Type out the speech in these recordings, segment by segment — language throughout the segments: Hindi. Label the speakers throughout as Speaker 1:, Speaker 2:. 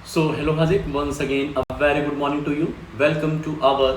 Speaker 1: So hello Hazik, once again a very good morning to you. Welcome to our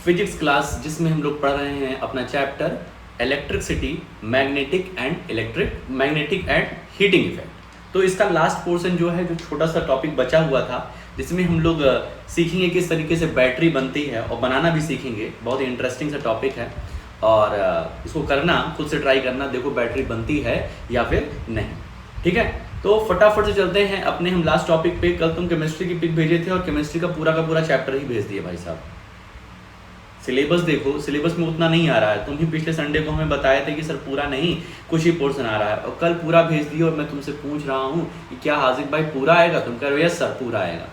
Speaker 1: physics class जिसमें हम लोग पढ़ रहे हैं अपना chapter electricity, magnetic and heating effect. तो इसका लास्ट पोर्शन जो है, जो छोटा सा टॉपिक बचा हुआ था, जिसमें हम लोग सीखेंगे किस तरीके से बैटरी बनती है और बनाना भी सीखेंगे। बहुत ही इंटरेस्टिंग सा टॉपिक है और इसको करना, खुद से ट्राई करना, देखो बैटरी बनती है या फिर नहीं। ठीक है, तो फटाफट से चलते हैं अपने हम लास्ट टॉपिक पे। कल तुम केमिस्ट्री की पिक भेजे थे और केमिस्ट्री का पूरा चैप्टर ही भेज दिए भाई साहब। सिलेबस देखो, सिलेबस में उतना नहीं आ रहा है। तुम ही पिछले संडे को हमें बताए थे कि सर पूरा नहीं, कुछ ही पोर्शन आ रहा है, और कल पूरा भेज दिए। और मैं तुमसे पूछ रहा हूँ कि क्या हाजिक भाई पूरा आएगा? तुम कह रहे हो यस सर पूरा आएगा।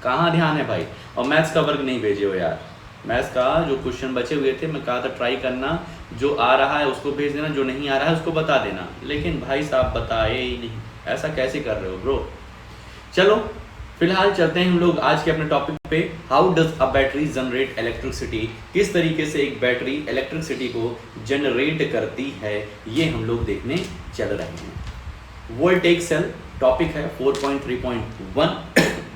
Speaker 1: कहाँ ध्यान है भाई? और मैथ्स का वर्क नहीं भेजे हो यार। मैथ्स का जो क्वेश्चन बचे हुए थे, मैं कहा था ट्राई करना, जो आ रहा है उसको भेज देना, जो नहीं आ रहा है उसको बता देना। लेकिन भाई साहब बताए ही नहीं। ऐसा कैसे कर रहे हो ब्रो? चलो फिलहाल चलते हैं हम लोग आज के अपने टॉपिक पे। How does a battery generate electricity? किस तरीके से एक बैटरी इलेक्ट्रिसिटी को जनरेट करती है, ये हम लोग देखने चल रहे हैं। वोल्टेज सेल टॉपिक है 4.3.1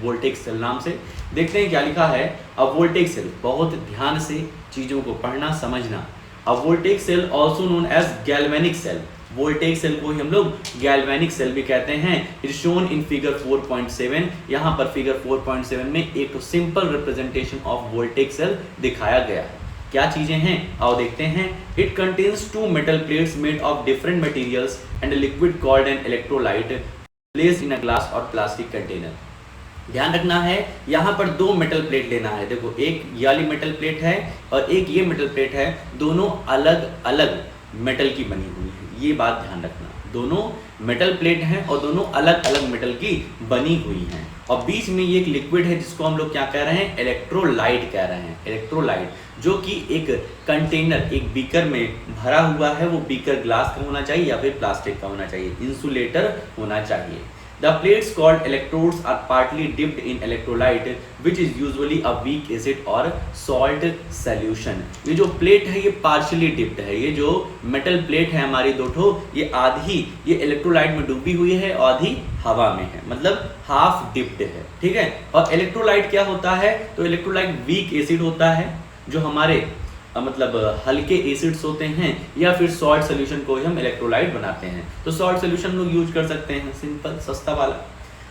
Speaker 1: वोल्टेज सेल नाम से। देखते हैं क्या लिखा है। अब वोल्टेज सेल, बहुत ध्यान से चीजों को पढ़ना समझना। अब voltage cell also known as galvanic cell, voltage cell को ही हम लोग गैल्वेनिक सेल भी कहते हैं। It shown in figure 4.7। यहाँ पर फिगर 4.7 में एक simple representation of voltage cell दिखाया गया है। क्या चीजें हैं आओ देखते हैं। It contains two metal plates made of different materials and liquid called an electrolyte placed in a glass और प्लास्टिक कंटेनर। ध्यान रखना है, यहाँ पर दो मेटल प्लेट लेना है। देखो, एक ये वाली मेटल प्लेट है और एक ये मेटल प्लेट है, दोनों अलग अलग मेटल की बनी हुई है। ये बात ध्यान रखना, दोनों मेटल प्लेट हैं और दोनों अलग अलग मेटल की बनी हुई हैं। और बीच में ये एक लिक्विड है जिसको हम लोग क्या कह रहे हैं? इलेक्ट्रोलाइट कह रहे हैं। इलेक्ट्रोलाइट जो कि एक कंटेनर, एक बीकर में भरा हुआ है। वो बीकर ग्लास का होना चाहिए या फिर प्लास्टिक का होना चाहिए, इंसुलेटर होना चाहिए। The plates called electrodes are partly dipped in electrolyte, which is usually a weak acid or salt solution. ये जो प्लेट है ये partially dipped है। ये जो मेटल प्लेट है हमारी दो ठो, ये आधी ये इलेक्ट्रोलाइट में डूबी हुई है, आधी हवा में है, मतलब हाफ डिप्ड है। ठीक है। और इलेक्ट्रोलाइट क्या होता है? तो इलेक्ट्रोलाइट वीक एसिड होता है, जो हमारे मतलब हल्के एसिड्स होते हैं, या फिर सॉल्ट सोल्यूशन को ही हम इलेक्ट्रोलाइट बनाते हैं। तो सॉल्ट सोल्यूशन लोग यूज कर सकते हैं, सिंपल सस्ता वाला।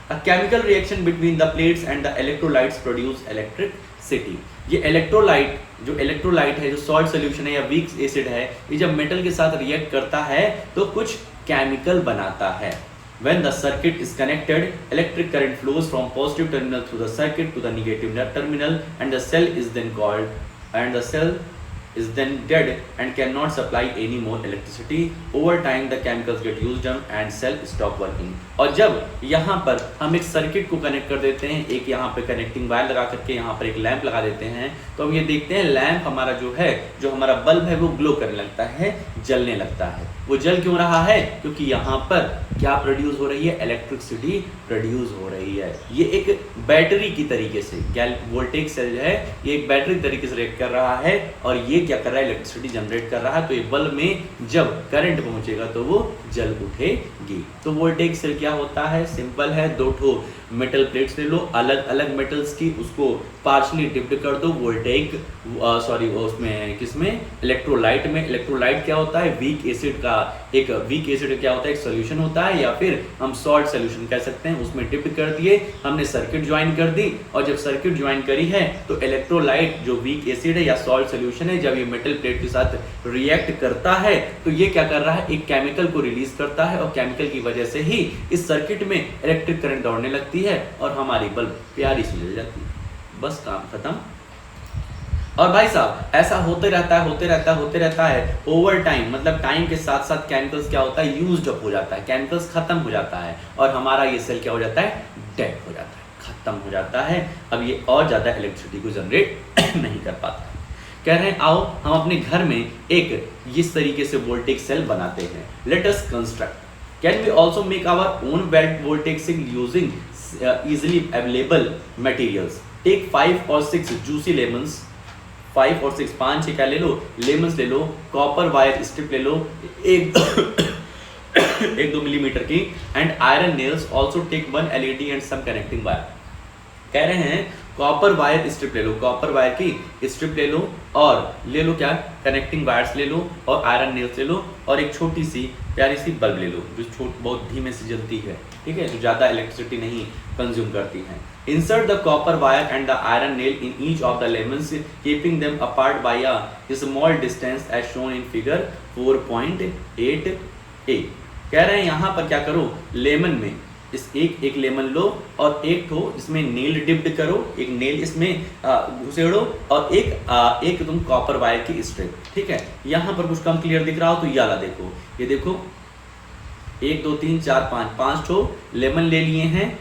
Speaker 1: A chemical reaction between the plates and the electrolytes produce electricity. ये इलेक्ट्रोलाइट, जो इलेक्ट्रोलाइट है, जो सॉल्ट सोल्यूशन है या वीक एसिड है, ये जब मेटल के साथ रिएक्ट करता है तो कुछ केमिकल बनाता है। When the circuit is connected, electric current flows from positive terminal through the circuit to the negative terminal, and the cell is then dead and cannot supply any more electricity. Over time the chemicals get used up and cell stop working. और जब यहाँ पर हम एक सर्किट को कनेक्ट कर देते हैं, एक यहाँ पे कनेक्टिंग वायर लगा करके यहाँ पर एक लैंप लगा देते हैं, तो हम ये देखते हैं लैंप हमारा जो है, जो हमारा बल्ब है, वो ग्लो करने लगता है, जलने लगता है। वो जल क्यों रहा है? क्योंकि यहाँ पर क्या प्रोड्यूस हो रही है? इलेक्ट्रिसिटी प्रोड्यूस हो रही है। ये एक बैटरी की तरीके से, वोल्टेज सेल है, ये एक बैटरी तरीके से रिएक्ट कर रहा है और ये क्या कर रहा है? इलेक्ट्रिसिटी जनरेट कर रहा है। तो ये बल्ब में जब करंट पहुंचेगा तो वो जल उठेगी। तो वोल्टेज सेल क्या होता है? सिंपल है, दो ठो मेटल प्लेट्स ले लो, अलग अलग मेटल्स की, उसको पार्शली डिप्ड कर दो वोल्टेज उसमें किसमें? इलेक्ट्रोलाइट में। इलेक्ट्रोलाइट क्या होता है? वीक एसिड का, एक वीक एसिड क्या होता है? एक सोल्यूशन होता है, या फिर हम सॉल्ट सोल्यूशन कह सकते हैं। उसमें डिप्ड कर दिए हमने, सर्किट ज्वाइन कर दी, और जब सर्किट ज्वाइन करी है तो इलेक्ट्रोलाइट जो वीक एसिड है या सॉल्ट सोल्यूशन है, जब ये मेटल प्लेट के साथ रिएक्ट करता है तो ये क्या कर रहा है? एक केमिकल को रिलीज करता है, और केमिकल की वजह से ही इस सर्किट में इलेक्ट्रिक करंट दौड़ने लगती है और हमारी बल्ब प्यारी सी जल जाती है। बस काम खत्म। और भाई साहब ऐसा होते रहता है ओवर टाइम, मतलब टाइम के साथ साथ केमिकल्स क्या होता है? यूज्ड अप हो जाता है, केमिकल्स खत्म हो जाता है, और हमारा ये सेल क्या हो जाता है? डेड हो जाता है, खत्म हो जाता है। अब ये और ज्यादा इलेक्ट्रिसिटी को जनरेट नहीं कर पाता। कह रहे हैं आओ हम अपने घर में एक इस तरीके से वोल्टेज सेल बनाते हैं। Let us construct. Can we also make our own voltage cell using easily available materials. Take 5 or 6 juicy lemons, 5 और 6, 5 6 क्या ले लो? लेमन्स ले लो, कॉपर वायर स्ट्रिप ले लो, एक 1-2 मिलीमीटर की, and iron nails. Also take 1 LED and some connecting wire. कह रहे हैं कॉपर वायर स्ट्रिप ले लो, कॉपर वायर की स्ट्रिप ले लो और ले लो क्या, कनेक्टिंग वायर्स ले लो और आयरन नेल्स ले लो और एक छोटी सी प्यारी सी बल्ब ले लो जो बहुत धीमे से जलती है, ठीक है, जो ज़्यादा इलेक्ट्रिसिटी नहीं कंज्यूम करती है। Insert the copper wire and the iron nail in each of the lemons, keeping them apart by a small distance as shown in figure 4.8a। कह रहे हैं यहाँ पर क्या करो, लेमन में इस एक लेमन लो और एक तो इसमें नेल डिप्ड करो, एक नेल इसमें घुसेड़ो और एक तुम कॉपर वायर की स्ट्रिप, ठीक है। यहाँ पर कुछ कम क्लियर दिख रहा हो तो ये वाला देखो, ये देखो 1 2 3 4 5 ठो लेमन ले लिए हैं,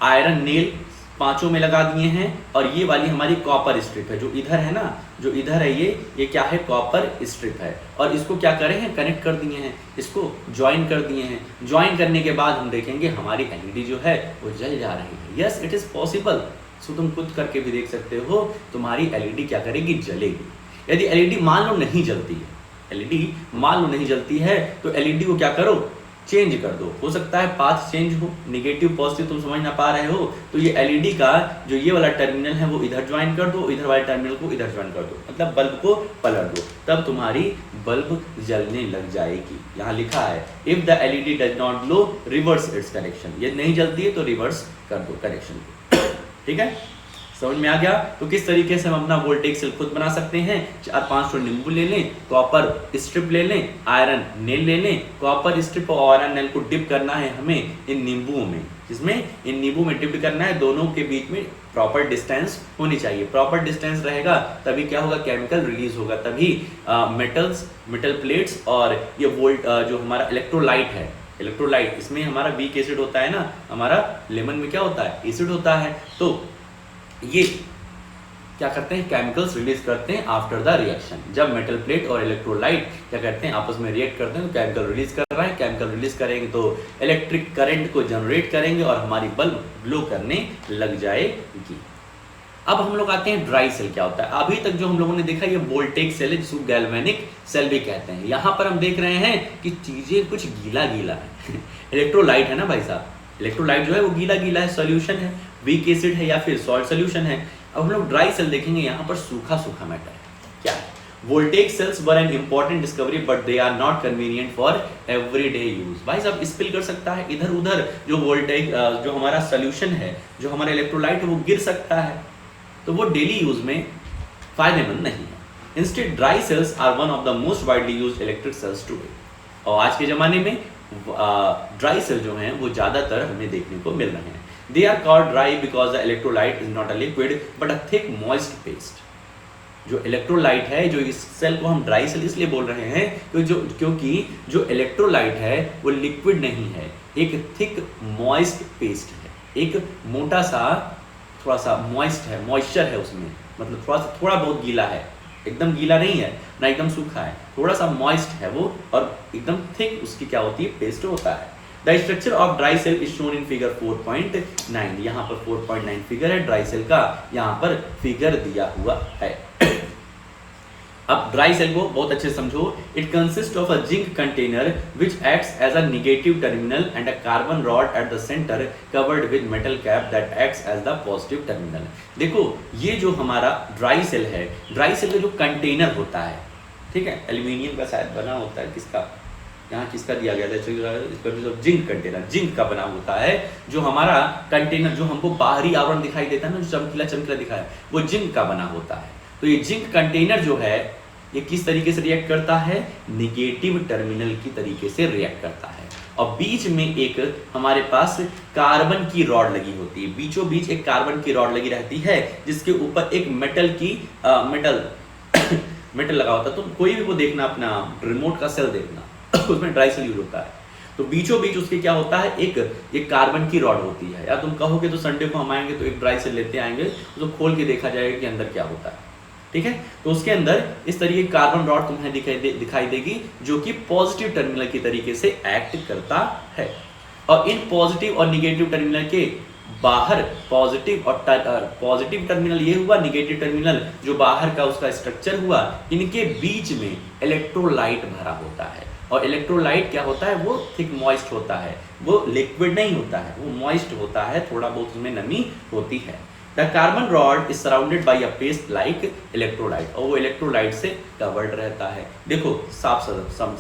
Speaker 1: आयरन नेल पांचों में लगा दिए हैं और ये वाली हमारी कॉपर स्ट्रिप है, जो इधर है ना, जो इधर है ये क्या है, कॉपर स्ट्रिप है। और इसको क्या करे हैं, कनेक्ट कर दिए हैं, इसको ज्वाइन कर दिए हैं। ज्वाइन करने के बाद हम देखेंगे हमारी एलईडी जो है वो जल जा रही है। Yes, it is possible. So तुम खुद करके भी देख सकते हो, तुम्हारी एलईडी क्या करेगी, जलेगी। यदि एलईडी मान लो नहीं जलती है, एलईडी मान लो नहीं जलती है तो एलईडी को क्या करो, चेंज कर दो। हो सकता है पाथ चेंज हो, निगेटिव पॉजिटिव तुम समझ ना पा रहे हो तो ये एलईडी का जो ये वाला टर्मिनल है वो इधर ज्वाइन कर दो, इधर वाले टर्मिनल को इधर ज्वाइन कर दो, मतलब बल्ब को पलट दो, तब तुम्हारी बल्ब जलने लग जाएगी। यहाँ लिखा है if the LED does not glow reverse it's connection, ये नहीं जलती है तो रिवर्स कर दो कनेक्शन को, ठीक है। समझ में आ गया। तो किस तरीके से हम अपना वोल्टेज सेल खुद बना सकते हैं। 4-5 नींबू ले लें, कॉपर स्ट्रिप ले लें, आयरन नेल ले लें, कॉपर स्ट्रिप और आयरन नेल को डिप करना है हमें इन नींबुओं में, जिसमें इन नींबू में डिप करना है, दोनों के बीच में प्रॉपर डिस्टेंस होनी चाहिए। प्रॉपर डिस्टेंस रहेगा तभी क्या होगा, केमिकल रिलीज होगा, तभी मेटल प्लेट्स और ये वोल्ट जो हमारा इलेक्ट्रोलाइट है, इलेक्ट्रोलाइट इसमें हमारा वीक एसिड होता है ना, हमारा लेमन में क्या होता है, एसिड होता है, तो ये क्या करते हैं, केमिकल्स रिलीज करते हैं आफ्टर द रिएक्शन। जब मेटल प्लेट और इलेक्ट्रोलाइट क्या करते हैं, आपस में रिएक्ट करते हैं तो केमिकल रिलीज कर रहा है, केमिकल रिलीज करेंगे तो इलेक्ट्रिक करंट को जनरेट करेंगे और हमारी बल्ब ग्लो करने लग जाएगी। अब हम लोग आते हैं ड्राई सेल क्या होता है। अभी तक जो हम लोगों ने देखा ये वोल्टेज सेल है, जिसको गैल्वेनिक सेल भी कहते हैं। यहाँ पर हम देख रहे हैं कि चीजें कुछ गीला गीला है इलेक्ट्रोलाइट है ना भाई साहब, इलेक्ट्रोलाइट जो है वो गीला गीला है, सॉल्यूशन है, वीक एसिड है या फिर सॉल्ट सॉल्यूशन है। अब हम लोग ड्राई सेल देखेंगे, यहाँ पर सूखा सूखा मैटर है। क्या है, voltage cells were an important discovery but they are not convenient for everyday use. भाई साहब स्पिल कर सकता है इधर उधर, जो वोल्टेज जो हमारा सोल्यूशन है, जो हमारा इलेक्ट्रोलाइट है वो गिर सकता है, तो वो डेली यूज में फायदेमंद नहीं है। Instead dry cells are one of the most widely used electric cells today. और आज के जमाने में ड्राई सेल जो हैं वो ज्यादातर हमें देखने को मिल रहे हैं। They are called dry because the electrolyte is not a liquid but a thick moist paste। जो इलेक्ट्रोलाइट है, जो इस सेल को हम ड्राई सेल इसलिए बोल रहे हैं क्योंकि जो इलेक्ट्रोलाइट है वो लिक्विड नहीं है, एक थिक मॉइस्ट पेस्ट है, एक मोटा सा थोड़ा सा मॉइस्ट है, मॉइस्चर है उसमें, मतलब थोड़ा बहुत गीला है, एकदम गीला नहीं है ना एकदम सूखा है, थोड़ा सा मॉइस्ट है वो, और एकदम थिक उसकी क्या होती है, पेस्ट होता है। The structure of dry cell is shown in figure 4.9। यहाँ पर 4.9 फिगर है ड्राई सेल का, यहाँ पर फिगर दिया हुआ है। अब ड्राई सेल को बहुत अच्छे से समझो। It consist of a zinc container which acts as a negative terminal and a carbon rod at the centre covered with metal cap that acts as the positive terminal. देखो ये जो हमारा ड्राई सेल है, ड्राई सेल का जो कंटेनर होता है, ठीक है, एल्यूमिनियम का शायद बना होता है, किसका, यहाँ किसका दिया गया था, जिंक कंटेनर, जिंक का बना होता है। जो हमारा कंटेनर जो हमको बाहरी आवरण दिखाई देता है ना, जो चमकीला चमकीला दिखा है, वो जिंक का बना होता है। तो ये जिंक कंटेनर जो है ये किस तरीके से रिएक्ट करता है, निगेटिव टर्मिनल की तरीके से रिएक्ट करता है। और बीच में एक हमारे पास कार्बन की रॉड लगी होती है, बीचों बीच एक कार्बन की रॉड लगी रहती है, जिसके ऊपर एक मेटल लगा होता है। तो कोई भी वो देखना, अपना रिमोट का सेल देखना उसमें ड्राई सेल यूज होता है, तो बीचों बीच उसके क्या होता है, एक कार्बन की रॉड होती है। या तुम कहोगे तो संडे को हम आएंगे तो एक ड्राई सेल लेते आएंगे, तो खोल के देखा जाएगा कि अंदर क्या होता है, ठीक है। तो उसके अंदर इस तरीके कार्बन रॉड तुम्हें दिखाई देगी, जो कि पॉजिटिव टर्मिनल की तरीके से एक्ट करता है। और इन पॉजिटिव और निगेटिव टर्मिनल के बाहर पॉजिटिव टर्मिनल ये हुआ, निगेटिव टर्मिनल जो बाहर का उसका स्ट्रक्चर हुआ, इनके बीच में इलेक्ट्रोलाइट भरा होता है। और इलेक्ट्रोलाइट क्या होता है, वो थिक मॉइस्ट होता है, वो लिक्विड नहीं होता है, वो मॉइस्ट होता है, थोड़ा बहुत उसमें नमी होती है। The carbon rod is surrounded by a paste like electrolyte, और वो इलेक्ट्रोलाइट से कवर्ड रहता है। देखो साफ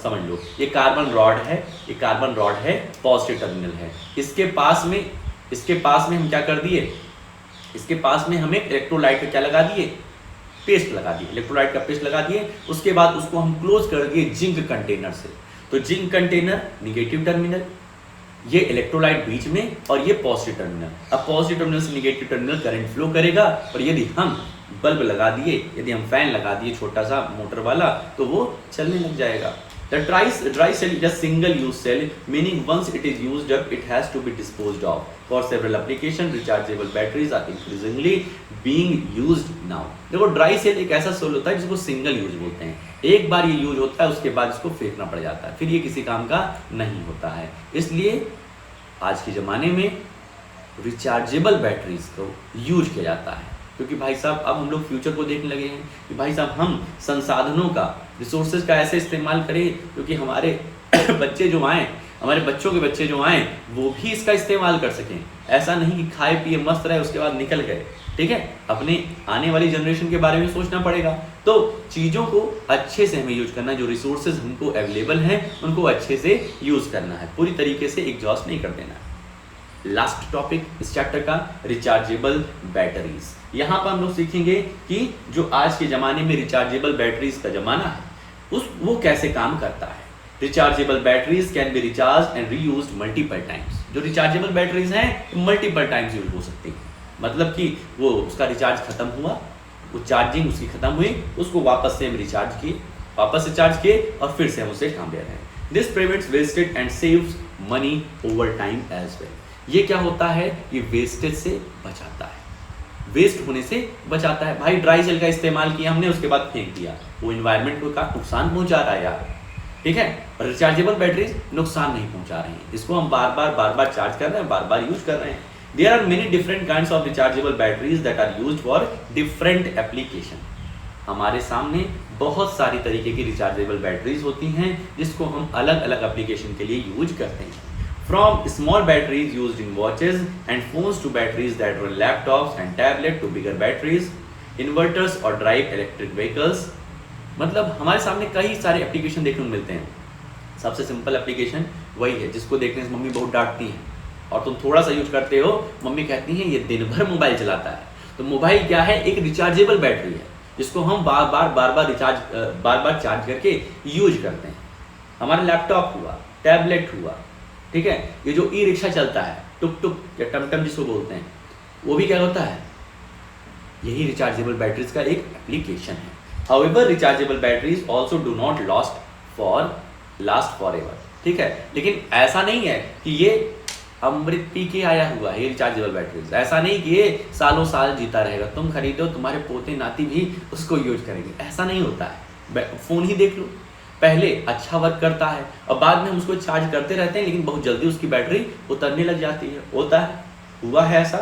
Speaker 1: समझ लो, ये कार्बन रॉड है, ये कार्बन रॉड है, पॉजिटिव टर्मिनल है। इसके पास में हम क्या कर दिए, इसके पास में हमें इलेक्ट्रोलाइट का क्या लगा दिए, पेस्ट लगा दिए, इलेक्ट्रोलाइट का पेस्ट लगा दिए। उसके बाद उसको हम क्लोज कर दिए जिंक कंटेनर से। तो जिंक कंटेनर निगेटिव टर्मिनल, ये इलेक्ट्रोलाइट बीच में और ये पॉजिटिव टर्मिनल। अब पॉजिटिव टर्मिनल से निगेटिव टर्मिनल करंट फ्लो करेगा, और यदि हम बल्ब लगा दिए, यदि हम फैन लगा दिए छोटा सा मोटर वाला, तो वो चलने लग जाएगा। The dry cell is a single use cell, meaning once it is used up, it has to be disposed of. For several applications, rechargeable batteries are increasingly being used now. देखो ड्राई सेल एक ऐसा सेल होता है जिसको सिंगल यूज बोलते हैं, एक बार ये यूज होता है, उसके बाद इसको फेंकना पड़ जाता है, फिर ये किसी काम का नहीं होता है। इसलिए आज के ज़माने में रिचार्जेबल बैटरीज को यूज किया जाता है, क्योंकि भाई साहब अब हम लोग फ्यूचर को देखने लगे हैं कि भाई साहब हम संसाधनों का, रिसोर्सेज का ऐसे इस्तेमाल करें क्योंकि हमारे बच्चे जो आएँ, हमारे बच्चों के बच्चे जो आएँ, वो भी इसका इस्तेमाल कर सकें। ऐसा नहीं कि खाए पिए मस्त रहे उसके बाद निकल गए, ठीक है। अपने आने वाली जनरेशन के बारे में सोचना पड़ेगा। तो चीज़ों को अच्छे से हमें यूज करना है, जो रिसोर्सेज हमको अवेलेबल हैं उनको अच्छे से यूज करना है, पूरी तरीके से एग्जॉस्ट नहीं कर देना है। लास्ट टॉपिक इस चैप्टर का, रिचार्जेबल बैटरीज। यहाँ पर हम लोग सीखेंगे कि जो आज के ज़माने में रिचार्जेबल बैटरीज का ज़माना है वो कैसे काम करता है। Rechargeable batteries can be recharge and reused multiple times. जो रिचार्जेबल बैटरीज हैं मल्टीपल टाइम्स यूज हो सकती हैं, मतलब कि वो उसका रिचार्ज खत्म हुआ, वो चार्जिंग उसकी खत्म हुई, उसको वापस से हम रिचार्ज किए, वापस से चार्ज किए और फिर से हम उसे काम दे रहे हैं। This prevents wastage and saves money over time as well. ये क्या होता है, ये वेस्टेज से बचाता है, वेस्ट होने से बचाता है। भाई ड्राई सेल का इस्तेमाल किया हमने, उसके बाद फेंक दिया, वो इन्वायरमेंट को का नुकसान पहुंचा रहा है यार, ठीक है। और रिचार्जेबल बैटरीज नुकसान नहीं पहुंचा रही हैं, इसको हम बार बार चार्ज कर रहे हैं, बार बार यूज कर रहे हैं। There are many different kinds of rechargeable batteries that are used for different application. हमारे सामने बहुत सारी तरीके की रिचार्जेबल बैटरीज होती हैं जिसको हम अलग अलग एप्लीकेशन के लिए यूज करते हैं। From small batteries used in watches and phones to batteries that run laptops and tablets to bigger batteries, inverters और drive electric vehicles। मतलब हमारे सामने कई सारे एप्लीकेशन देखने को मिलते हैं। सबसे सिंपल एप्लीकेशन वही है जिसको देखने से मम्मी बहुत डांटती हैं, और तुम थोड़ा सा यूज करते हो, मम्मी कहती हैं ये दिन भर मोबाइल चलाता है। तो मोबाइल क्या है, एक रिचार्जेबल बैटरी है जिसको हम बार बार चार्ज करके यूज करते हैं। हमारा लैपटॉप हुआ, टैबलेट हुआ, ठीक है। ये जो ई रिक्शा चलता है, टुक टुक या टमटम जिसको बोलते हैं, वो भी क्या होता है, यही रिचार्जेबल बैटरीज का एक एप्लीकेशन है। However rechargeable batteries also do not last forever, ठीक है। लेकिन ऐसा नहीं है कि ये अमृत पी के आया हुआ है, ये रिचार्जेबल बैटरीज, ऐसा नहीं कि ये सालों साल जीता रहेगा, तुम खरीदो तुम्हारे पोते नाती भी उसको यूज करेंगे, ऐसा नहीं होता है। फोन ही देख लो, पहले अच्छा वर्क करता है और बाद में हम उसको चार्ज करते रहते हैं, लेकिन बहुत जल्दी उसकी बैटरी उतरने लग जाती है, होता है, हुआ है ऐसा।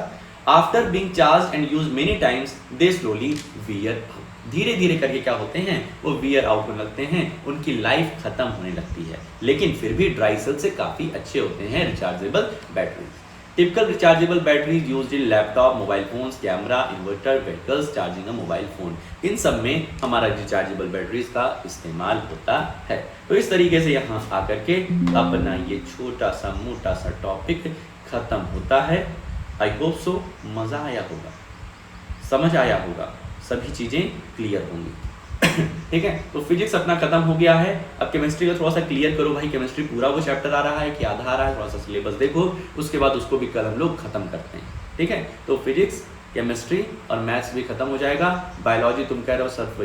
Speaker 1: After being charge and use many times they slowly wear out. धीरे धीरे करके क्या होते हैं, वो वियर आउट होने लगते हैं, उनकी लाइफ खत्म होने लगती है। लेकिन फिर भी ड्राई सेल से काफी अच्छे होते हैं rechargeable batteries. Typical rechargeable batteries used in laptop, mobile phones, camera, inverter, vehicles, charging a mobile phone। इन सब में हमारा रिचार्जेबल बैटरीज का इस्तेमाल होता है। तो इस तरीके से यहाँ आकर के अपना ये छोटा सा मोटा सा टॉपिक खत्म होता है। आई होप सो मज़ा आया होगा, समझ आया होगा, सभी चीज़ें क्लियर होंगी, ठीक है। तो फिजिक्स अपना खत्म हो गया है। अब केमिस्ट्री का थोड़ा सा क्लियर करो भाई, केमिस्ट्री पूरा वो चैप्टर आ रहा है कि आधा आ रहा है, थोड़ा सा सिलेबस देखो, उसके बाद उसको भी कल हम लोग खत्म करते हैं, ठीक है। तो फिजिक्स, केमिस्ट्री और मैथ्स भी खत्म हो जाएगा। बायोलॉजी तुम कह रहे हो सिर्फ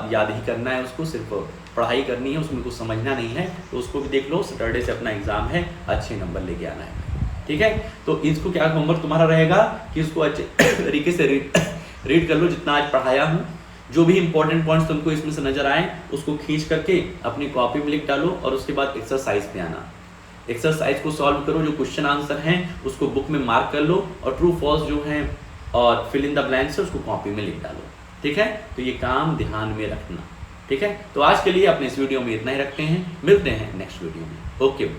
Speaker 1: याद ही करना है, उसको सिर्फ पढ़ाई करनी है, उसमें कुछ समझना नहीं है, तो उसको भी देख लो। सैटरडे से अपना एग्जाम है, अच्छे नंबर लेके आना है, ठीक है। तो इसको क्या होमवर्क तुम्हारा रहेगा कि इसको अच्छे तरीके से रीड कर लो, जितना आज पढ़ाया हूँ। जो भी इंपॉर्टेंट पॉइंट्स तुमको इसमें से नजर आए उसको खींच करके अपनी कॉपी में लिख डालो, और उसके बाद एक्सरसाइज पे आना। एक्सरसाइज को सॉल्व करो, जो क्वेश्चन आंसर हैं उसको बुक में मार्क कर लो, और ट्रू फॉल्स जो हैं और फिल इन द ब्लैंक्स उसको कॉपी में लिख डालो, ठीक है। तो ये काम ध्यान में रखना, ठीक है। तो आज के लिए अपने इस वीडियो में इतना ही रखते हैं, मिलते हैं नेक्स्ट वीडियो में। ओके।